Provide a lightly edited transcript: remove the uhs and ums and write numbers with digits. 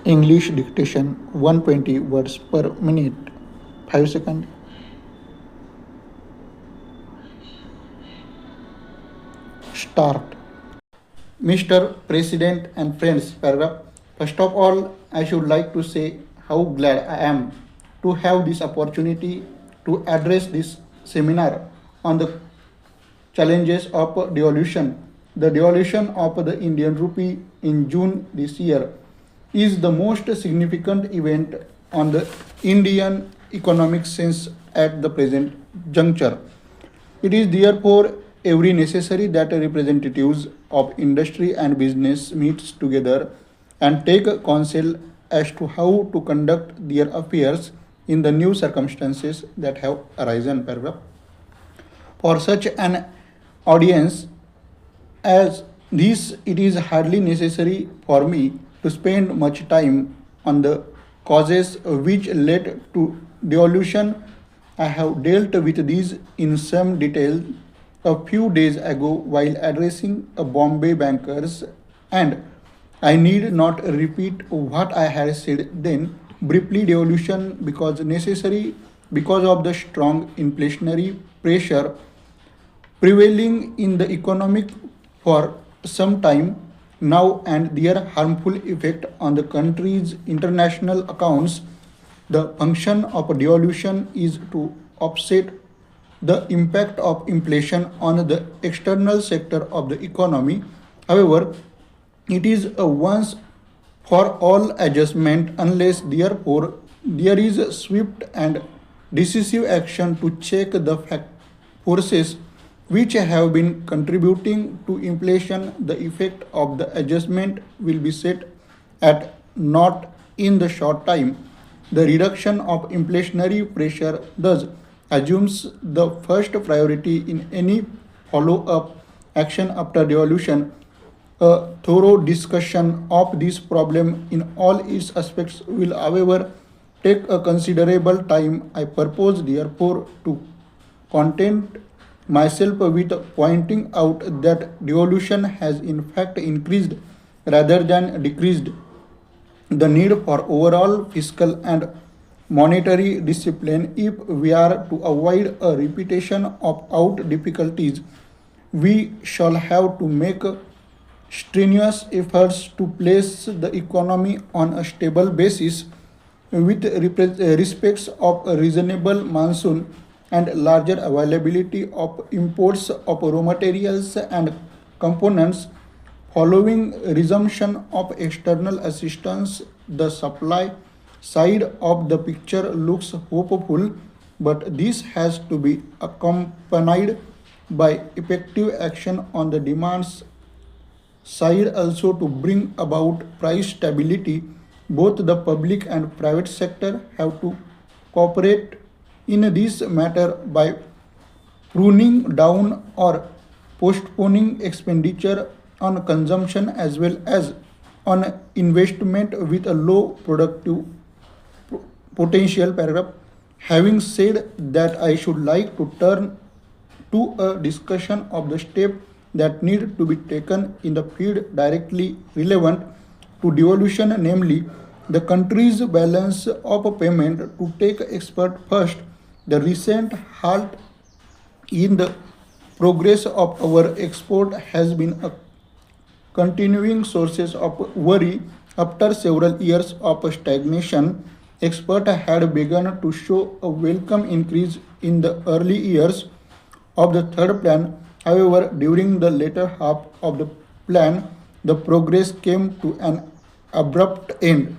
English dictation 120 words per minute. 5 seconds. Start. Mr. President and friends, paragraph. First of all, I should like to say how glad I am to have this opportunity to address this seminar on the challenges of devaluation. The devaluation of the Indian rupee in June this year is the most significant event on the Indian economic sense at the present juncture. It is therefore every necessary that representatives of industry and business meets together and take counsel as to how to conduct their affairs in the new circumstances that have arisen. Paragraph. For such an audience as this, it is hardly necessary for me to spend much time on the causes which led to devolution. I have dealt with these in some detail a few days ago while addressing a Bombay bankers, and I need not repeat what I had said then. Briefly, devolution because necessary because of the strong inflationary pressure prevailing in the economic for some time now and their harmful effect on the country's international accounts. The function of devolution is to offset the impact of inflation on the external sector of the economy. However, it is a once for all adjustment unless therefore there is a swift and decisive action to check the forces which have been contributing to inflation. The effect of the adjustment will be set at naught in the short time. The reduction of inflationary pressure thus assumes the first priority in any follow-up action after devolution. A thorough discussion of this problem in all its aspects will, however, take a considerable time. I purpose, therefore, to content myself with pointing out that devolution has in fact increased rather than decreased the need for overall fiscal and monetary discipline. If we are to avoid a repetition of out difficulties, we shall have to make strenuous efforts to place the economy on a stable basis with respects of a reasonable monsoon and larger availability of imports of raw materials and components. Following resumption of external assistance, the supply side of the picture looks hopeful, but this has to be accompanied by effective action on the demands side also to bring about price stability. Both the public and private sector have to cooperate in this matter by pruning down or postponing expenditure on consumption as well as on investment with a low productive potential. Paragraph. Having said that, I should like to turn to a discussion of the steps that need to be taken in the field directly relevant to devolution, namely the country's balance of payment. To take expert first, the recent halt in the progress of our export has been a continuing sources of worry. After several years of stagnation, experts had begun to show a welcome increase in the early years of the third plan. However, during the later half of the plan, the progress came to an abrupt end.